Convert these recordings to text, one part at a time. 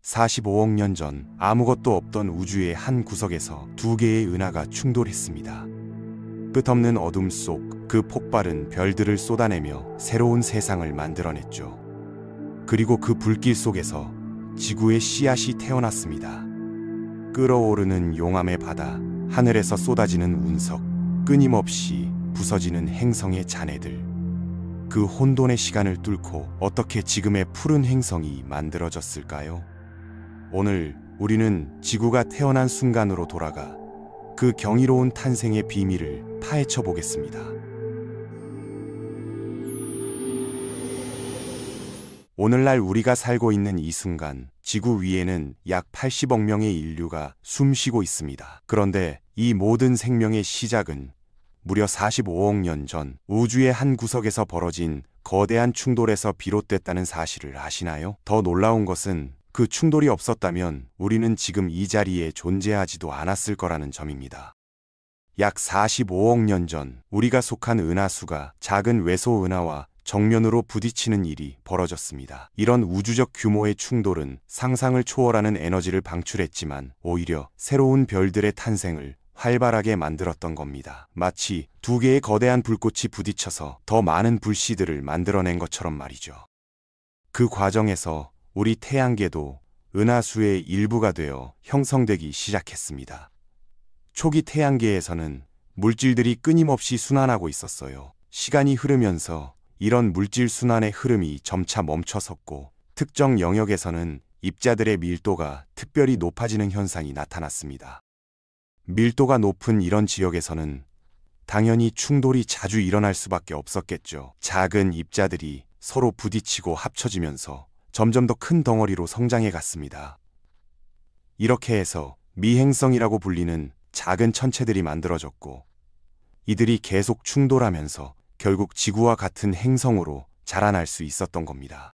45억 년 전 아무것도 없던 우주의 한 구석에서 두 개의 은하가 충돌했습니다. 끝없는 어둠 속 그 폭발은 별들을 쏟아내며 새로운 세상을 만들어냈죠. 그리고 그 불길 속에서 지구의 씨앗이 태어났습니다. 끓어오르는 용암의 바다, 하늘에서 쏟아지는 운석, 끊임없이 부서지는 행성의 잔해들. 그 혼돈의 시간을 뚫고 어떻게 지금의 푸른 행성이 만들어졌을까요? 오늘 우리는 지구가 태어난 순간으로 돌아가 그 경이로운 탄생의 비밀을 파헤쳐 보겠습니다. 오늘날 우리가 살고 있는 이 순간, 지구 위에는 약 80억 명의 인류가 숨쉬고 있습니다. 그런데 이 모든 생명의 시작은 무려 45억 년 전 우주의 한 구석에서 벌어진 거대한 충돌에서 비롯됐다는 사실을 아시나요? 더 놀라운 것은 그 충돌이 없었다면 우리는 지금 이 자리에 존재하지도 않았을 거라는 점입니다. 약 45억 년 전 우리가 속한 은하수가 작은 외소 은하와 정면으로 부딪히는 일이 벌어졌습니다. 이런 우주적 규모의 충돌은 상상을 초월하는 에너지를 방출했지만 오히려 새로운 별들의 탄생을 활발하게 만들었던 겁니다. 마치 두 개의 거대한 불꽃이 부딪혀서 더 많은 불씨들을 만들어낸 것처럼 말이죠. 그 과정에서 우리 태양계도 은하수의 일부가 되어 형성되기 시작했습니다. 초기 태양계에서는 물질들이 끊임없이 순환하고 있었어요. 시간이 흐르면서 이런 물질 순환의 흐름이 점차 멈춰섰고 특정 영역에서는 입자들의 밀도가 특별히 높아지는 현상이 나타났습니다. 밀도가 높은 이런 지역에서는 당연히 충돌이 자주 일어날 수밖에 없었겠죠. 작은 입자들이 서로 부딪히고 합쳐지면서 점점 더 큰 덩어리로 성장해 갔습니다. 이렇게 해서 미행성이라고 불리는 작은 천체들이 만들어졌고 이들이 계속 충돌하면서 결국 지구와 같은 행성으로 자라날 수 있었던 겁니다.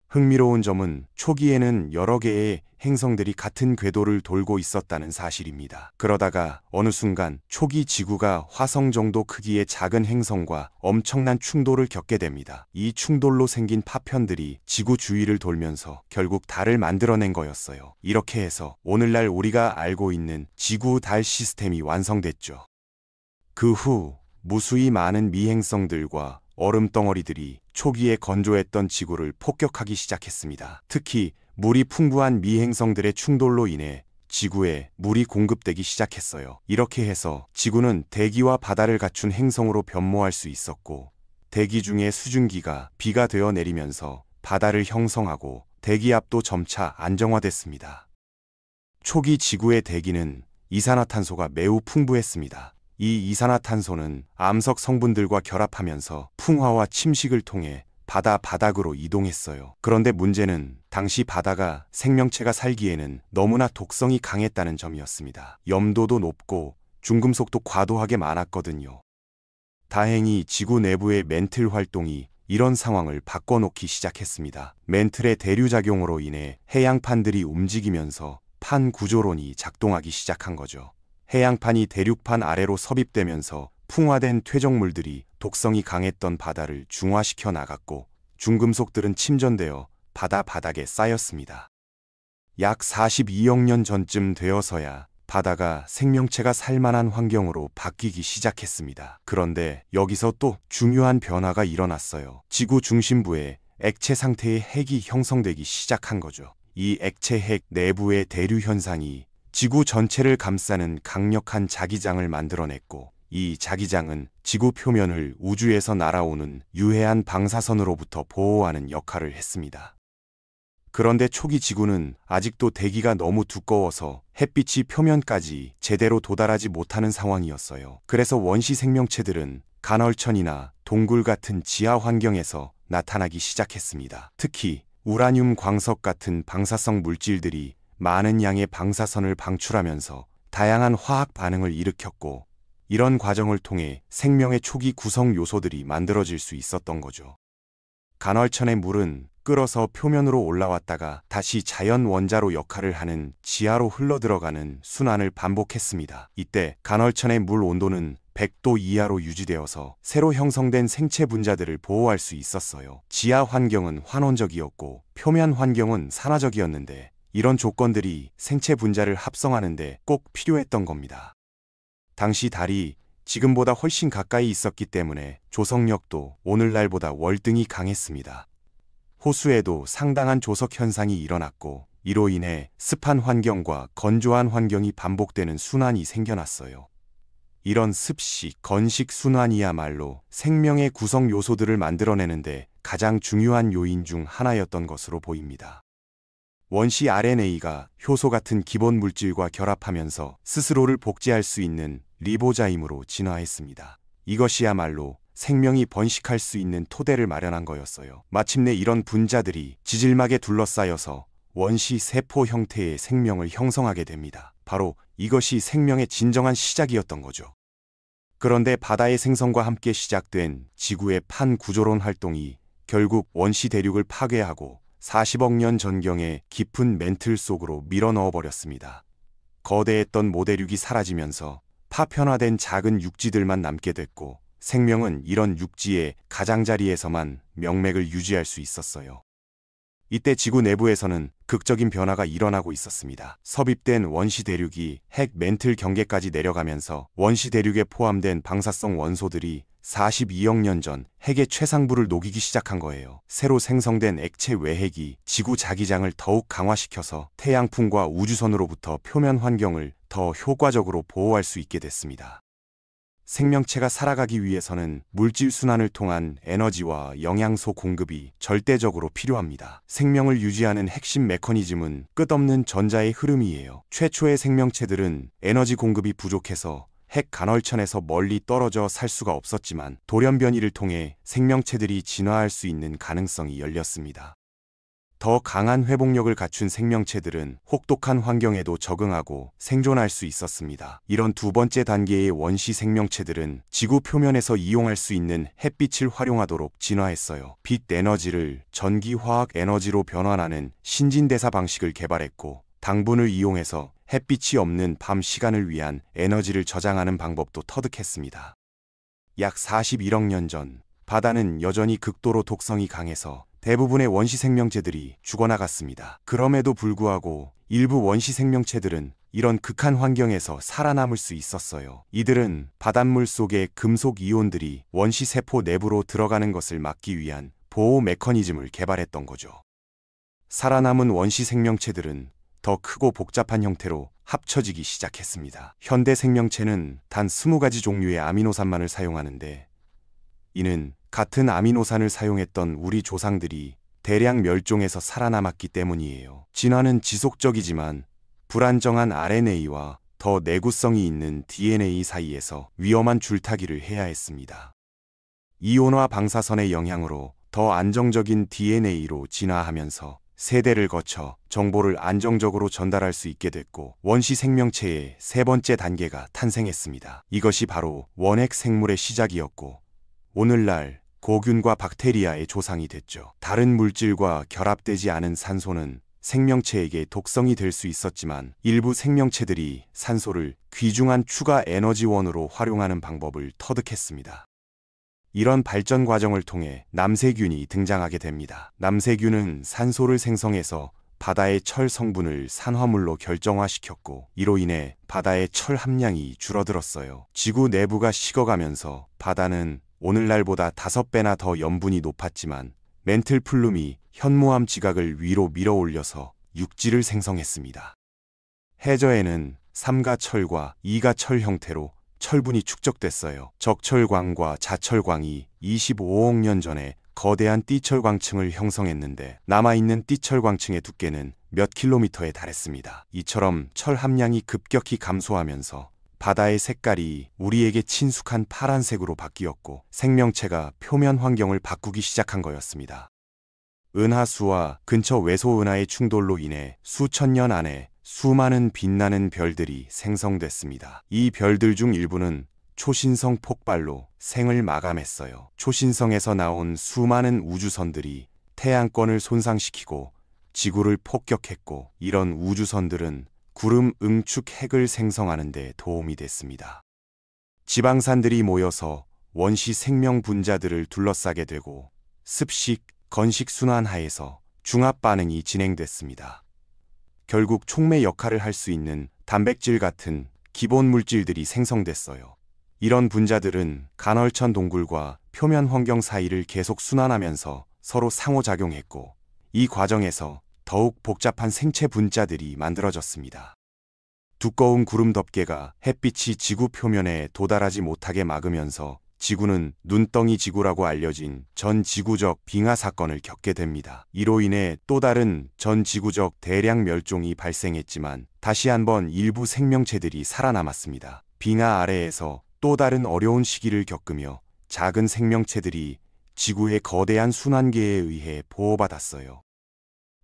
흥미로운 점은 초기에는 여러 개의 행성들이 같은 궤도를 돌고 있었다는 사실입니다. 그러다가 어느 순간 초기 지구가 화성 정도 크기의 작은 행성과 엄청난 충돌을 겪게 됩니다. 이 충돌로 생긴 파편들이 지구 주위를 돌면서 결국 달을 만들어낸 거였어요. 이렇게 해서 오늘날 우리가 알고 있는 지구-달 시스템이 완성됐죠. 그 후 무수히 많은 미행성들과 얼음덩어리들이 초기에 건조했던 지구를 폭격하기 시작했습니다. 특히 물이 풍부한 미행성들의 충돌로 인해 지구에 물이 공급되기 시작했어요. 이렇게 해서 지구는 대기와 바다를 갖춘 행성으로 변모할 수 있었고 대기 중에 수증기가 비가 되어 내리면서 바다를 형성하고 대기압도 점차 안정화됐습니다. 초기 지구의 대기는 이산화탄소가 매우 풍부했습니다. 이 이산화탄소는 암석 성분들과 결합하면서 풍화와 침식을 통해 바다 바닥으로 이동했어요. 그런데 문제는 당시 바다가 생명체가 살기에는 너무나 독성이 강했다는 점이었습니다. 염도도 높고 중금속도 과도하게 많았거든요. 다행히 지구 내부의 멘틀 활동이 이런 상황을 바꿔놓기 시작했습니다. 멘틀의 대류작용으로 인해 해양판들이 움직이면서 판 구조론이 작동하기 시작한 거죠. 해양판이 대륙판 아래로 섭입되면서 풍화된 퇴적물들이 독성이 강했던 바다를 중화시켜 나갔고 중금속들은 침전되어 바다 바닥에 쌓였습니다. 약 42억 년 전쯤 되어서야 바다가 생명체가 살만한 환경으로 바뀌기 시작했습니다. 그런데 여기서 또 중요한 변화가 일어났어요. 지구 중심부에 액체 상태의 핵이 형성되기 시작한 거죠. 이 액체 핵 내부의 대류 현상이 지구 전체를 감싸는 강력한 자기장을 만들어냈고 이 자기장은 지구 표면을 우주에서 날아오는 유해한 방사선으로부터 보호하는 역할을 했습니다. 그런데 초기 지구는 아직도 대기가 너무 두꺼워서 햇빛이 표면까지 제대로 도달하지 못하는 상황이었어요. 그래서 원시 생명체들은 간헐천이나 동굴 같은 지하 환경에서 나타나기 시작했습니다. 특히 우라늄 광석 같은 방사성 물질들이 많은 양의 방사선을 방출하면서 다양한 화학 반응을 일으켰고 이런 과정을 통해 생명의 초기 구성 요소들이 만들어질 수 있었던 거죠. 간헐천의 물은 끓어서 표면으로 올라왔다가 다시 자연 원자로 역할을 하는 지하로 흘러들어가는 순환을 반복했습니다. 이때 간헐천의 물 온도는 100도 이하로 유지되어서 새로 형성된 생체 분자들을 보호할 수 있었어요. 지하 환경은 환원적이었고 표면 환경은 산화적이었는데 이런 조건들이 생체 분자를 합성하는데 꼭 필요했던 겁니다. 당시 달이 지금보다 훨씬 가까이 있었기 때문에 조석력도 오늘날보다 월등히 강했습니다. 호수에도 상당한 조석 현상이 일어났고 이로 인해 습한 환경과 건조한 환경이 반복되는 순환이 생겨났어요. 이런 습식, 건식 순환이야말로 생명의 구성 요소들을 만들어내는데 가장 중요한 요인 중 하나였던 것으로 보입니다. 원시 RNA가 효소 같은 기본 물질과 결합하면서 스스로를 복제할 수 있는 리보자임으로 진화했습니다. 이것이야말로 생명이 번식할 수 있는 토대를 마련한 거였어요. 마침내 이런 분자들이 지질막에 둘러싸여서 원시 세포 형태의 생명을 형성하게 됩니다. 바로 이것이 생명의 진정한 시작이었던 거죠. 그런데 바다의 생성과 함께 시작된 지구의 판구조론 활동이 결국 원시 대륙을 파괴하고 40억 년 전경의 깊은 멘틀 속으로 밀어넣어 버렸습니다. 거대했던 모대륙이 사라지면서 파편화된 작은 육지들만 남게 됐고 생명은 이런 육지의 가장자리에서만 명맥을 유지할 수 있었어요. 이때 지구 내부에서는 극적인 변화가 일어나고 있었습니다. 섭입된 원시 대륙이 핵 멘틀 경계까지 내려가면서 원시 대륙에 포함된 방사성 원소들이 42억 년 전 핵의 최상부를 녹이기 시작한 거예요. 새로 생성된 액체 외핵이 지구 자기장을 더욱 강화시켜서 태양풍과 우주선으로부터 표면 환경을 더 효과적으로 보호할 수 있게 됐습니다. 생명체가 살아가기 위해서는 물질 순환을 통한 에너지와 영양소 공급이 절대적으로 필요합니다. 생명을 유지하는 핵심 메커니즘은 끝없는 전자의 흐름이에요. 최초의 생명체들은 에너지 공급이 부족해서 핵 간헐천에서 멀리 떨어져 살 수가 없었지만 돌연변이를 통해 생명체들이 진화할 수 있는 가능성이 열렸습니다. 더 강한 회복력을 갖춘 생명체들은 혹독한 환경에도 적응하고 생존할 수 있었습니다. 이런 두 번째 단계의 원시 생명체들은 지구 표면에서 이용할 수 있는 햇빛을 활용하도록 진화했어요. 빛 에너지를 전기화학 에너지로 변환하는 신진대사 방식을 개발했고 당분을 이용해서 햇빛이 없는 밤 시간을 위한 에너지를 저장하는 방법도 터득했습니다. 약 41억 년 전 바다는 여전히 극도로 독성이 강해서 대부분의 원시 생명체들이 죽어나갔습니다. 그럼에도 불구하고 일부 원시 생명체들은 이런 극한 환경에서 살아남을 수 있었어요. 이들은 바닷물 속의 금속 이온들이 원시 세포 내부로 들어가는 것을 막기 위한 보호 메커니즘을 개발했던 거죠. 살아남은 원시 생명체들은 더 크고 복잡한 형태로 합쳐지기 시작했습니다. 현대 생명체는 단 20가지 종류의 아미노산만을 사용하는데 이는 같은 아미노산을 사용했던 우리 조상들이 대량 멸종해서 살아남았기 때문이에요. 진화는 지속적이지만 불안정한 RNA와 더 내구성이 있는 DNA 사이에서 위험한 줄타기를 해야 했습니다. 이온화 방사선의 영향으로 더 안정적인 DNA로 진화하면서 세대를 거쳐 정보를 안정적으로 전달할 수 있게 됐고 원시 생명체의 세 번째 단계가 탄생했습니다. 이것이 바로 원핵 생물의 시작이었고 오늘날 고균과 박테리아의 조상이 됐죠. 다른 물질과 결합되지 않은 산소는 생명체에게 독성이 될 수 있었지만 일부 생명체들이 산소를 귀중한 추가 에너지원으로 활용하는 방법을 터득했습니다. 이런 발전 과정을 통해 남세균이 등장하게 됩니다. 남세균은 산소를 생성해서 바다의 철 성분을 산화물로 결정화시켰고 이로 인해 바다의 철 함량이 줄어들었어요. 지구 내부가 식어가면서 바다는 오늘날보다 5배나 더 염분이 높았지만 멘틀 플룸이 현무암 지각을 위로 밀어 올려서 육지를 생성했습니다. 해저에는 삼가철과 이가철 형태로 철분이 축적됐어요. 적철광과 자철광이 25억 년 전에 거대한 띠철광층을 형성했는데 남아있는 띠철광층의 두께는 몇 킬로미터에 달했습니다. 이처럼 철 함량이 급격히 감소하면서 바다의 색깔이 우리에게 친숙한 파란색으로 바뀌었고 생명체가 표면 환경을 바꾸기 시작한 거였습니다. 은하수와 근처 외소은하의 충돌로 인해 수천 년 안에 수많은 빛나는 별들이 생성됐습니다. 이 별들 중 일부는 초신성 폭발로 생을 마감했어요. 초신성에서 나온 수많은 우주선들이 태양권을 손상시키고 지구를 폭격했고 이런 우주선들은 구름 응축 핵을 생성하는 데 도움이 됐습니다. 지방산들이 모여서 원시 생명 분자들을 둘러싸게 되고 습식, 건식 순환 하에서 중합 반응이 진행됐습니다. 결국 촉매 역할을 할 수 있는 단백질 같은 기본 물질들이 생성됐어요. 이런 분자들은 간헐천 동굴과 표면 환경 사이를 계속 순환하면서 서로 상호작용했고, 이 과정에서 더욱 복잡한 생체 분자들이 만들어졌습니다. 두꺼운 구름 덮개가 햇빛이 지구 표면에 도달하지 못하게 막으면서 지구는 눈덩이 지구라고 알려진 전 지구적 빙하 사건을 겪게 됩니다. 이로 인해 또 다른 전 지구적 대량 멸종이 발생했지만 다시 한번 일부 생명체들이 살아남았습니다. 빙하 아래에서 또 다른 어려운 시기를 겪으며 작은 생명체들이 지구의 거대한 순환계에 의해 보호받았어요.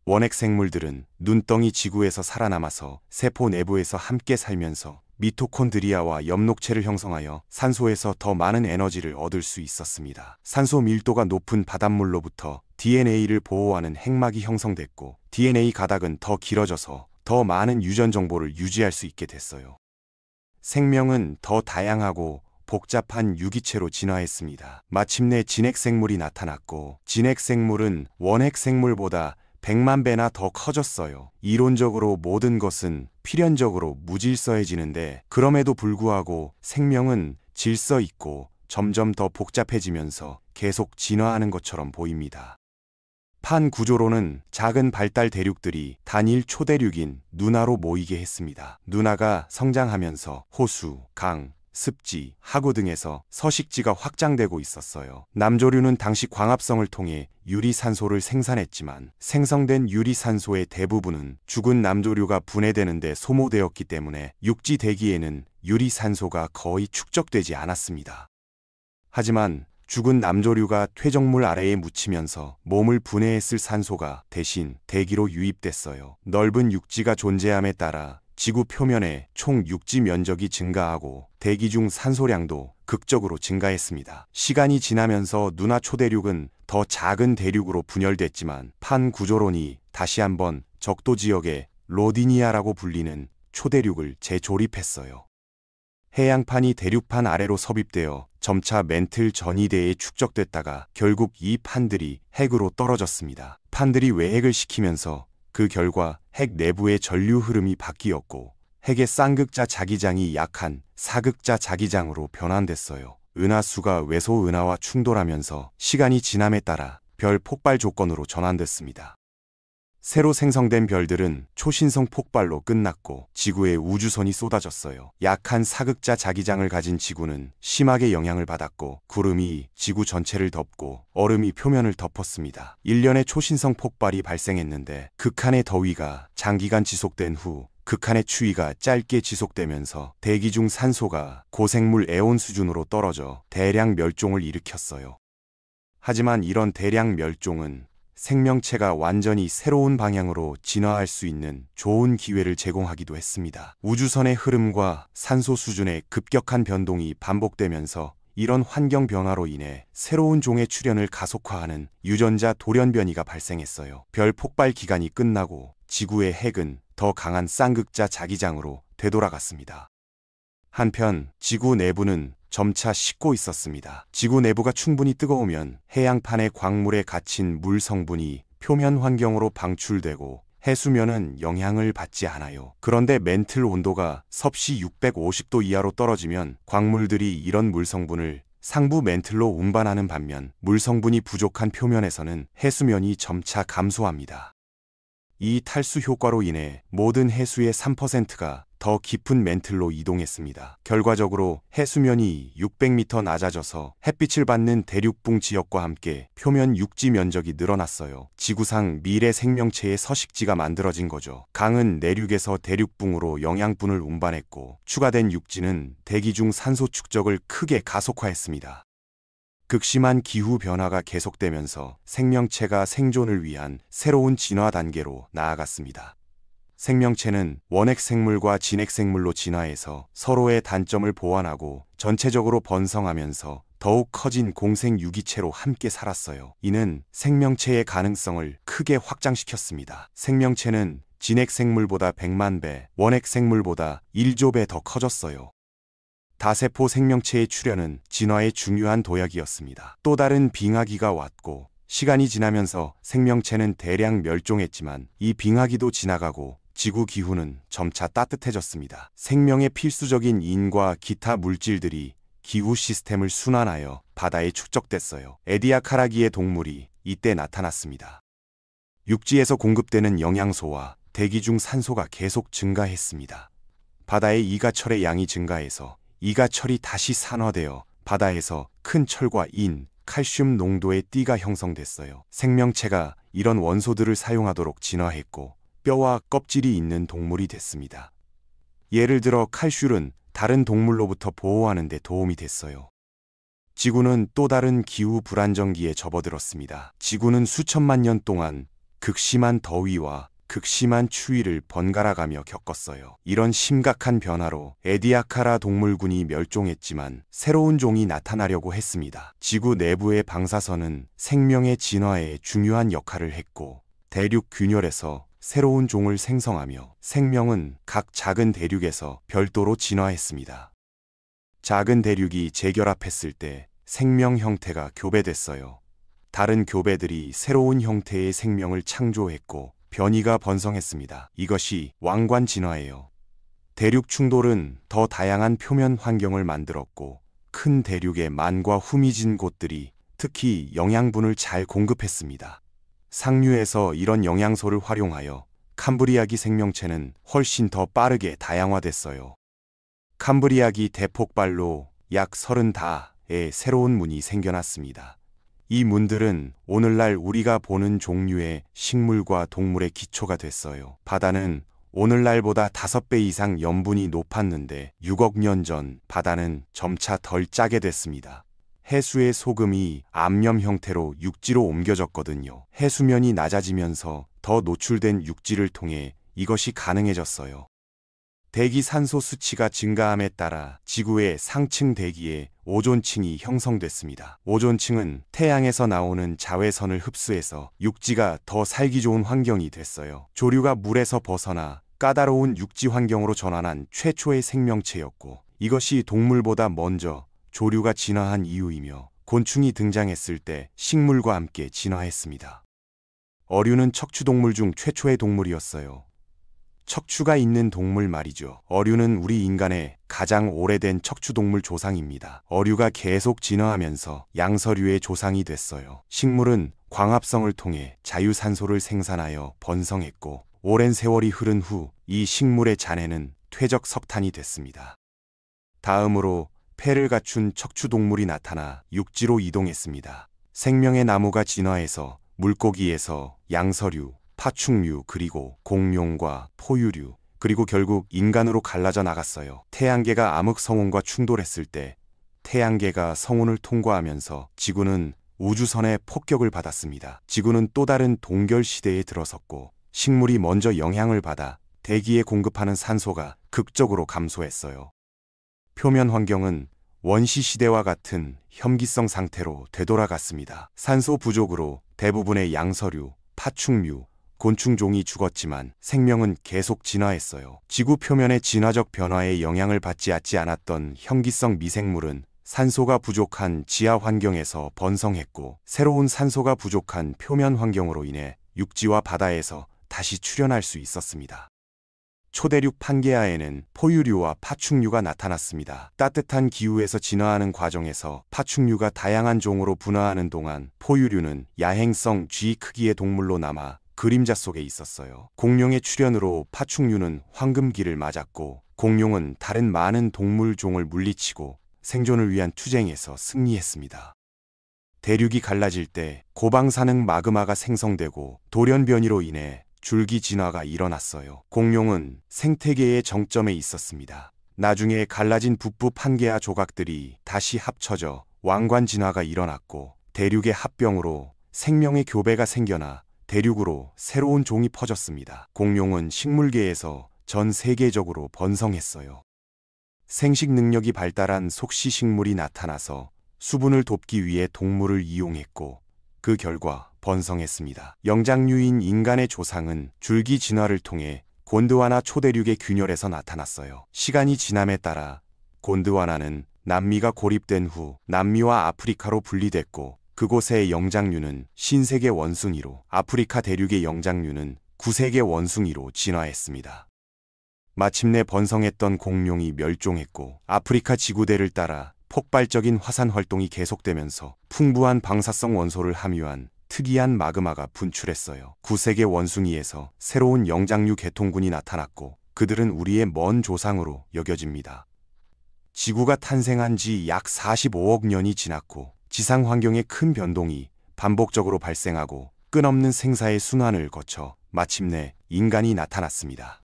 원핵 생물들은 눈덩이 지구에서 살아남아서 세포 내부에서 함께 살면서 미토콘드리아와 엽록체를 형성하여 산소에서 더 많은 에너지를 얻을 수 있었습니다. 산소 밀도가 높은 바닷물로부터 DNA를 보호하는 핵막이 형성됐고, DNA 가닥은 더 길어져서 더 많은 유전 정보를 유지할 수 있게 됐어요. 생명은 더 다양하고 복잡한 유기체로 진화했습니다. 마침내 진핵생물이 나타났고, 진핵생물은 원핵생물보다 100만 배나 더 커졌어요. 이론적으로 모든 것은 필연적으로 무질서해지는데, 그럼에도 불구하고 생명은 질서 있고 점점 더 복잡해지면서 계속 진화하는 것처럼 보입니다. 판 구조로는 작은 발달 대륙들이 단일 초대륙인 누나로 모이게 했습니다. 누나가 성장하면서 호수, 강, 습지, 하구 등에서 서식지가 확장되고 있었어요. 남조류는 당시 광합성을 통해 유리산소를 생산했지만, 생성된 유리산소의 대부분은 죽은 남조류가 분해되는 데 소모되었기 때문에 육지 대기에는 유리산소가 거의 축적되지 않았습니다. 하지만 죽은 남조류가 퇴적물 아래에 묻히면서 몸을 분해했을 산소가 대신 대기로 유입됐어요. 넓은 육지가 존재함에 따라 지구 표면의 총 육지 면적이 증가하고 대기 중 산소량도 극적으로 증가했습니다. 시간이 지나면서 누나 초대륙은 더 작은 대륙으로 분열됐지만, 판 구조론이 다시 한번 적도 지역의 로디니아라고 불리는 초대륙을 재조립했어요. 해양판이 대륙판 아래로 섭입되어 점차 멘틀 전이대에 축적됐다가 결국 이 판들이 핵으로 떨어졌습니다. 판들이 외핵을 시키면서 그 결과 핵 내부의 전류 흐름이 바뀌었고, 핵의 쌍극자 자기장이 약한 사극자 자기장으로 변환됐어요. 은하수가 외소 은하와 충돌하면서 시간이 지남에 따라 별 폭발 조건으로 전환됐습니다. 새로 생성된 별들은 초신성 폭발로 끝났고 지구에 우주선이 쏟아졌어요. 약한 사극자 자기장을 가진 지구는 심하게 영향을 받았고, 구름이 지구 전체를 덮고 얼음이 표면을 덮었습니다. 일련의 초신성 폭발이 발생했는데, 극한의 더위가 장기간 지속된 후 극한의 추위가 짧게 지속되면서 대기 중 산소가 고생물 에온 수준으로 떨어져 대량 멸종을 일으켰어요. 하지만 이런 대량 멸종은 생명체가 완전히 새로운 방향으로 진화할 수 있는 좋은 기회를 제공하기도 했습니다. 우주선의 흐름과 산소 수준의 급격한 변동이 반복되면서 이런 환경 변화로 인해 새로운 종의 출현을 가속화하는 유전자 돌연변이가 발생했어요. 별 폭발 기간이 끝나고 지구의 핵은 더 강한 쌍극자 자기장으로 되돌아갔습니다. 한편 지구 내부는 점차 식고 있었습니다. 지구 내부가 충분히 뜨거우면 해양판의 광물에 갇힌 물 성분이 표면 환경으로 방출되고 해수면은 영향을 받지 않아요. 그런데 멘틀 온도가 섭씨 650도 이하로 떨어지면 광물들이 이런 물 성분을 상부 멘틀로 운반하는 반면, 물 성분이 부족한 표면에서는 해수면이 점차 감소합니다. 이 탈수 효과로 인해 모든 해수의 3%가 더 깊은 멘틀로 이동했습니다. 결과적으로 해수면이 600m 낮아져서 햇빛을 받는 대륙붕 지역과 함께 표면 육지 면적이 늘어났어요. 지구상 미래 생명체의 서식지가 만들어진 거죠. 강은 내륙에서 대륙붕으로 영양분을 운반했고, 추가된 육지는 대기 중 산소 축적을 크게 가속화했습니다. 극심한 기후 변화가 계속되면서 생명체가 생존을 위한 새로운 진화 단계로 나아갔습니다. 생명체는 원핵 생물과 진핵 생물로 진화해서 서로의 단점을 보완하고 전체적으로 번성하면서 더욱 커진 공생 유기체로 함께 살았어요. 이는 생명체의 가능성을 크게 확장시켰습니다. 생명체는 진핵 생물보다 100만 배, 원핵 생물보다 1조 배 더 커졌어요. 다세포 생명체의 출현은 진화의 중요한 도약이었습니다. 또 다른 빙하기가 왔고, 시간이 지나면서 생명체는 대량 멸종했지만 이 빙하기도 지나가고 지구 기후는 점차 따뜻해졌습니다. 생명의 필수적인 인과 기타 물질들이 기후 시스템을 순환하여 바다에 축적됐어요. 에디아카라기의 동물이 이때 나타났습니다. 육지에서 공급되는 영양소와 대기 중 산소가 계속 증가했습니다. 바다의 이가철의 양이 증가해서 이가철이 다시 산화되어 바다에서 큰 철과 인, 칼슘 농도의 띠가 형성됐어요. 생명체가 이런 원소들을 사용하도록 진화했고 뼈와 껍질이 있는 동물이 됐습니다. 예를 들어 칼슘은 다른 동물로부터 보호하는 데 도움이 됐어요. 지구는 또 다른 기후 불안정기에 접어들었습니다. 지구는 수천만 년 동안 극심한 더위와 극심한 추위를 번갈아가며 겪었어요. 이런 심각한 변화로 에디아카라 동물군이 멸종했지만 새로운 종이 나타나려고 했습니다. 지구 내부의 방사선은 생명의 진화에 중요한 역할을 했고 대륙 균열에서 새로운 종을 생성하며 생명은 각 작은 대륙에서 별도로 진화했습니다. 작은 대륙이 재결합했을 때 생명 형태가 교배됐어요. 다른 교배들이 새로운 형태의 생명을 창조했고 변이가 번성했습니다. 이것이 왕관 진화예요. 대륙 충돌은 더 다양한 표면 환경을 만들었고 큰 대륙의 만과 후미진 곳들이 특히 영양분을 잘 공급했습니다. 상류에서 이런 영양소를 활용하여 캄브리아기 생명체는 훨씬 더 빠르게 다양화됐어요. 캄브리아기 대폭발로 약 30다의 새로운 문이 생겨났습니다. 이 문들은 오늘날 우리가 보는 종류의 식물과 동물의 기초가 됐어요. 바다는 오늘날보다 5배 이상 염분이 높았는데 6억 년 전 바다는 점차 덜 짜게 됐습니다. 해수의 소금이 암염 형태로 육지로 옮겨졌거든요. 해수면이 낮아지면서 더 노출된 육지를 통해 이것이 가능해졌어요. 대기 산소 수치가 증가함에 따라 지구의 상층 대기에 오존층이 형성됐습니다. 오존층은 태양에서 나오는 자외선을 흡수해서 육지가 더 살기 좋은 환경이 됐어요. 조류가 물에서 벗어나 까다로운 육지 환경으로 전환한 최초의 생명체였고 이것이 동물보다 먼저 조류가 진화한 이유이며 곤충이 등장했을 때 식물과 함께 진화했습니다. 어류는 척추동물 중 최초의 동물이었어요. 척추가 있는 동물 말이죠. 어류는 우리 인간의 가장 오래된 척추동물 조상입니다. 어류가 계속 진화하면서 양서류의 조상이 됐어요. 식물은 광합성을 통해 자유산소를 생산하여 번성했고 오랜 세월이 흐른 후 이 식물의 잔해는 퇴적 석탄이 됐습니다. 다음으로 폐를 갖춘 척추동물이 나타나 육지로 이동했습니다. 생명의 나무가 진화해서 물고기에서 양서류, 파충류 그리고 공룡과 포유류 그리고 결국 인간으로 갈라져 나갔어요. 태양계가 암흑성운과 충돌했을 때 태양계가 성운을 통과하면서 지구는 우주선의 폭격을 받았습니다. 지구는 또 다른 동결 시대에 들어섰고 식물이 먼저 영향을 받아 대기에 공급하는 산소가 극적으로 감소했어요. 표면 환경은 원시 시대와 같은 혐기성 상태로 되돌아갔습니다. 산소 부족으로 대부분의 양서류, 파충류, 곤충종이 죽었지만 생명은 계속 진화했어요. 지구 표면의 진화적 변화에 영향을 받지 않았던 혐기성 미생물은 산소가 부족한 지하 환경에서 번성했고 새로운 산소가 부족한 표면 환경으로 인해 육지와 바다에서 다시 출현할 수 있었습니다. 초대륙 판게아에는 포유류와 파충류가 나타났습니다. 따뜻한 기후에서 진화하는 과정에서 파충류가 다양한 종으로 분화하는 동안 포유류는 야행성 쥐 크기의 동물로 남아 그림자 속에 있었어요. 공룡의 출현으로 파충류는 황금기를 맞았고 공룡은 다른 많은 동물 종을 물리치고 생존을 위한 투쟁에서 승리했습니다. 대륙이 갈라질 때 고방사능 마그마가 생성되고 돌연변이로 인해 줄기 진화가 일어났어요. 공룡은 생태계의 정점에 있었습니다. 나중에 갈라진 북부 판게아 조각들이 다시 합쳐져 왕관 진화가 일어났고 대륙의 합병으로 생명의 교배가 생겨나 대륙으로 새로운 종이 퍼졌습니다. 공룡은 식물계에서 전 세계적으로 번성했어요. 생식 능력이 발달한 속시식물이 나타나서 수분을 돕기 위해 동물을 이용했고 그 결과 번성했습니다. 영장류인 인간의 조상은 줄기 진화를 통해 곤드와나 초대륙의 균열에서 나타났어요. 시간이 지남에 따라 곤드와나는 남미가 고립된 후 남미와 아프리카로 분리됐고 그곳의 영장류는 신세계 원숭이로 아프리카 대륙의 영장류는 구세계 원숭이로 진화했습니다. 마침내 번성했던 공룡이 멸종했고 아프리카 지구대를 따라 폭발적인 화산 활동이 계속되면서 풍부한 방사성 원소를 함유한 특이한 마그마가 분출했어요. 구세계 원숭이에서 새로운 영장류 계통군이 나타났고 그들은 우리의 먼 조상으로 여겨집니다. 지구가 탄생한 지 약 45억 년이 지났고 지상 환경의 큰 변동이 반복적으로 발생하고 끝없는 생사의 순환을 거쳐 마침내 인간이 나타났습니다.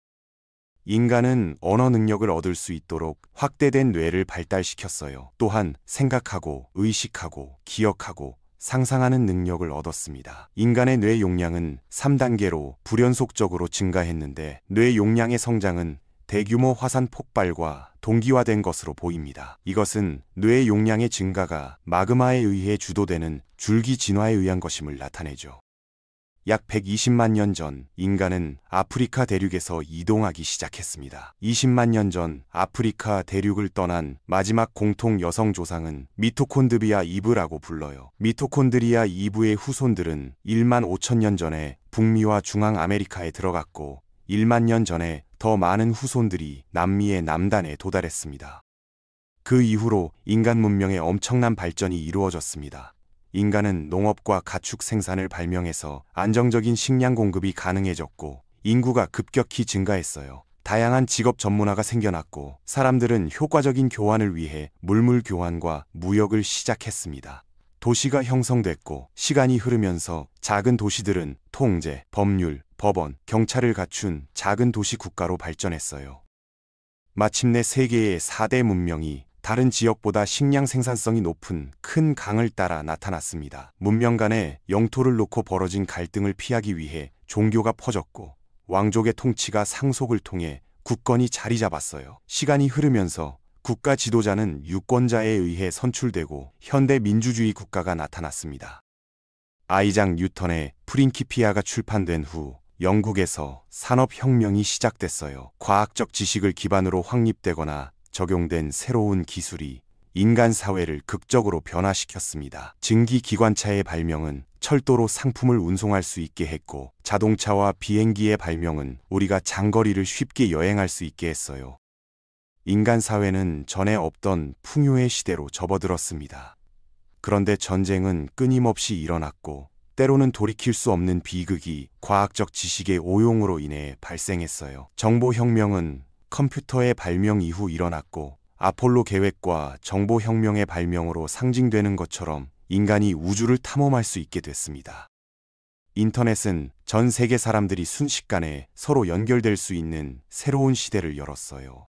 인간은 언어 능력을 얻을 수 있도록 확대된 뇌를 발달시켰어요. 또한 생각하고 의식하고 기억하고 상상하는 능력을 얻었습니다. 인간의 뇌 용량은 3단계로 불연속적으로 증가했는데 뇌 용량의 성장은 대규모 화산 폭발과 동기화된 것으로 보입니다. 이것은 뇌 용량의 증가가 마그마에 의해 주도되는 줄기 진화에 의한 것임을 나타내죠. 약 120만 년 전 인간은 아프리카 대륙에서 이동하기 시작했습니다. 20만 년 전 아프리카 대륙을 떠난 마지막 공통 여성 조상은 미토콘드리아 이브라고 불러요. 미토콘드리아 이브의 후손들은 1만 5천 년 전에 북미와 중앙아메리카에 들어갔고 1만 년 전에 더 많은 후손들이 남미의 남단에 도달했습니다. 그 이후로 인간 문명의 엄청난 발전이 이루어졌습니다. 인간은 농업과 가축 생산을 발명해서 안정적인 식량 공급이 가능해졌고 인구가 급격히 증가했어요. 다양한 직업 전문화가 생겨났고 사람들은 효과적인 교환을 위해 물물 교환과 무역을 시작했습니다. 도시가 형성됐고 시간이 흐르면서 작은 도시들은 통제, 법률, 법원, 경찰을 갖춘 작은 도시 국가로 발전했어요. 마침내 세계의 4대 문명이 다른 지역보다 식량 생산성이 높은 큰 강을 따라 나타났습니다. 문명 간에 영토를 놓고 벌어진 갈등을 피하기 위해 종교가 퍼졌고 왕족의 통치가 상속을 통해 국권이 자리 잡았어요. 시간이 흐르면서 국가 지도자는 유권자에 의해 선출되고 현대 민주주의 국가가 나타났습니다. 아이작 뉴턴의 프린키피아가 출판된 후 영국에서 산업혁명이 시작됐어요. 과학적 지식을 기반으로 확립되거나 적용된 새로운 기술이 인간 사회를 극적으로 변화시켰습니다. 증기기관차의 발명은 철도로 상품을 운송할 수 있게 했고 자동차와 비행기의 발명은 우리가 장거리를 쉽게 여행할 수 있게 했어요. 인간 사회는 전에 없던 풍요의 시대로 접어들었습니다. 그런데 전쟁은 끊임없이 일어났고 때로는 돌이킬 수 없는 비극이 과학적 지식의 오용으로 인해 발생했어요. 정보혁명은 컴퓨터의 발명 이후 일어났고 아폴로 계획과 정보혁명의 발명으로 상징되는 것처럼 인간이 우주를 탐험할 수 있게 됐습니다. 인터넷은 전 세계 사람들이 순식간에 서로 연결될 수 있는 새로운 시대를 열었어요.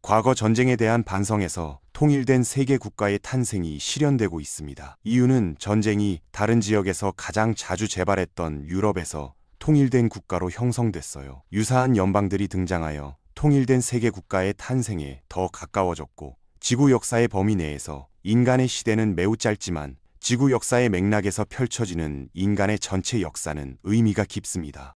과거 전쟁에 대한 반성에서 통일된 세계 국가의 탄생이 실현되고 있습니다. 이유는 전쟁이 다른 지역에서 가장 자주 재발했던 유럽에서 통일된 국가로 형성됐어요. 유사한 연방들이 등장하여 통일된 세계 국가의 탄생에 더 가까워졌고 지구 역사의 범위 내에서 인간의 시대는 매우 짧지만 지구 역사의 맥락에서 펼쳐지는 인간의 전체 역사는 의미가 깊습니다.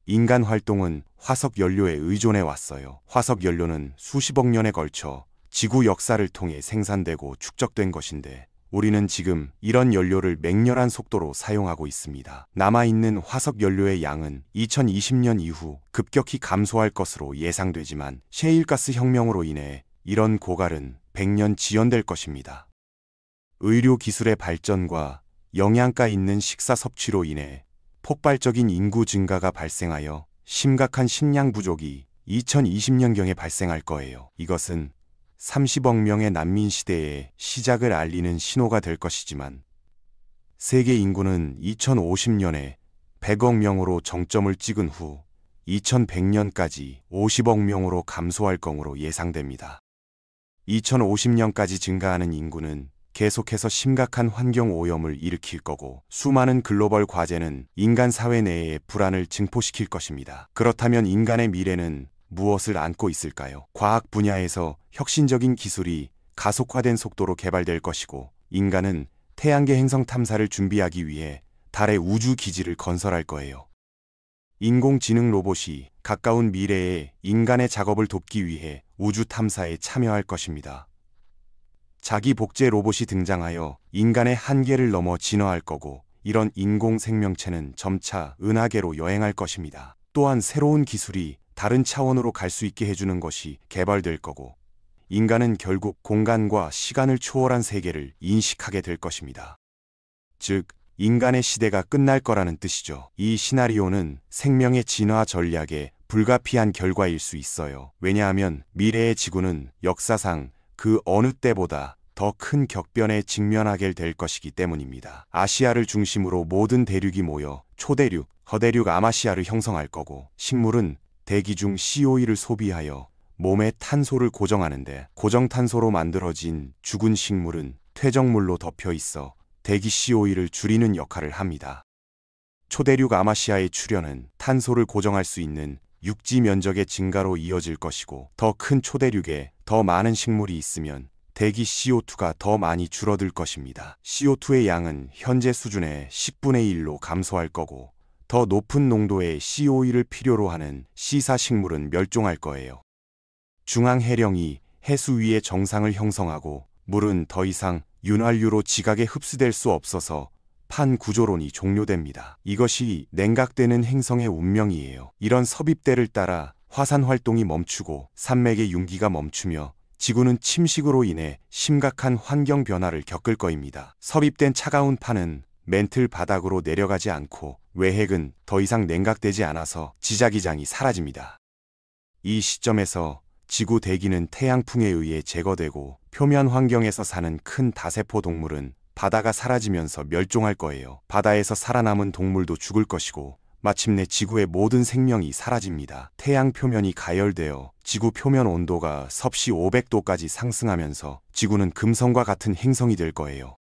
인간 활동은 화석 연료에 의존해 왔어요. 화석 연료는 수십억 년에 걸쳐 지구 역사를 통해 생산되고 축적된 것인데 우리는 지금 이런 연료를 맹렬한 속도로 사용하고 있습니다. 남아있는 화석 연료의 양은 2020년 이후 급격히 감소할 것으로 예상되지만 셰일가스 혁명으로 인해 이런 고갈은 100년 지연될 것입니다. 의료 기술의 발전과 영양가 있는 식사 섭취로 인해 폭발적인 인구 증가가 발생하여 심각한 식량 부족이 2020년경에 발생할 거예요. 이것은 30억 명의 난민 시대의 시작을 알리는 신호가 될 것이지만 세계 인구는 2050년에 100억 명으로 정점을 찍은 후 2100년까지 50억 명으로 감소할 것으로 예상됩니다. 2050년까지 증가하는 인구는 계속해서 심각한 환경 오염을 일으킬 거고 수많은 글로벌 과제는 인간 사회 내의 불안을 증폭시킬 것입니다. 그렇다면 인간의 미래는 무엇을 안고 있을까요? 과학 분야에서 혁신적인 기술이 가속화된 속도로 개발될 것이고 인간은 태양계 행성 탐사를 준비하기 위해 달의 우주 기지를 건설할 거예요. 인공지능 로봇이 가까운 미래에 인간의 작업을 돕기 위해 우주 탐사에 참여할 것입니다. 자기 복제 로봇이 등장하여 인간의 한계를 넘어 진화할 거고 이런 인공 생명체는 점차 은하계로 여행할 것입니다. 또한 새로운 기술이 다른 차원으로 갈 수 있게 해주는 것이 개발될 거고, 인간은 결국 공간과 시간을 초월한 세계를 인식하게 될 것입니다. 즉, 인간의 시대가 끝날 거라는 뜻이죠. 이 시나리오는 생명의 진화 전략의 불가피한 결과일 수 있어요. 왜냐하면 미래의 지구는 역사상 그 어느 때보다 더 큰 격변에 직면하게 될 것이기 때문입니다. 아시아를 중심으로 모든 대륙이 모여 초대륙, 거대륙 아마시아를 형성할 거고, 식물은 대기 중 CO2를 소비하여 몸에 탄소를 고정하는데, 고정탄소로 만들어진 죽은 식물은 퇴적물로 덮여 있어 대기 CO2를 줄이는 역할을 합니다. 초대륙 아마시아의 출현은 탄소를 고정할 수 있는 육지 면적의 증가로 이어질 것이고, 더 큰 초대륙에 더 많은 식물이 있으면 대기 CO2가 더 많이 줄어들 것입니다. CO2의 양은 현재 수준의 10분의 1로 감소할 거고, 더 높은 농도의 CO2를 필요로 하는 시사식물은 멸종할 거예요. 중앙해령이 해수 위에 정상을 형성하고, 물은 더 이상 윤활유로 지각에 흡수될 수 없어서 판구조론이 종료됩니다. 이것이 냉각되는 행성의 운명이에요. 이런 섭입대를 따라 화산 활동이 멈추고 산맥의 융기가 멈추며 지구는 침식으로 인해 심각한 환경 변화를 겪을 거입니다. 섭입된 차가운 판은 멘틀 바닥으로 내려가지 않고 외핵은 더 이상 냉각되지 않아서 지자기장이 사라집니다. 이 시점에서 지구 대기는 태양풍에 의해 제거되고, 표면 환경에서 사는 큰 다세포 동물은 바다가 사라지면서 멸종할 거예요. 바다에서 살아남은 동물도 죽을 것이고, 마침내 지구의 모든 생명이 사라집니다. 태양 표면이 가열되어 지구 표면 온도가 섭씨 500도까지 상승하면서 지구는 금성과 같은 행성이 될 거예요.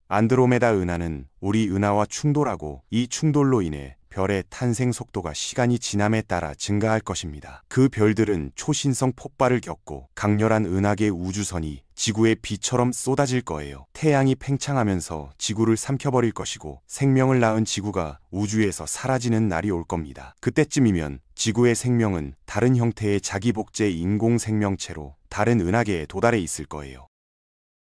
안드로메다 은하는 우리 은하와 충돌하고, 이 충돌로 인해 별의 탄생 속도가 시간이 지남에 따라 증가할 것입니다. 그 별들은 초신성 폭발을 겪고 강렬한 은하계 우주선이 지구에 비처럼 쏟아질 거예요. 태양이 팽창하면서 지구를 삼켜버릴 것이고, 생명을 낳은 지구가 우주에서 사라지는 날이 올 겁니다. 그때쯤이면 지구의 생명은 다른 형태의 자기복제 인공 생명체로 다른 은하계에 도달해 있을 거예요.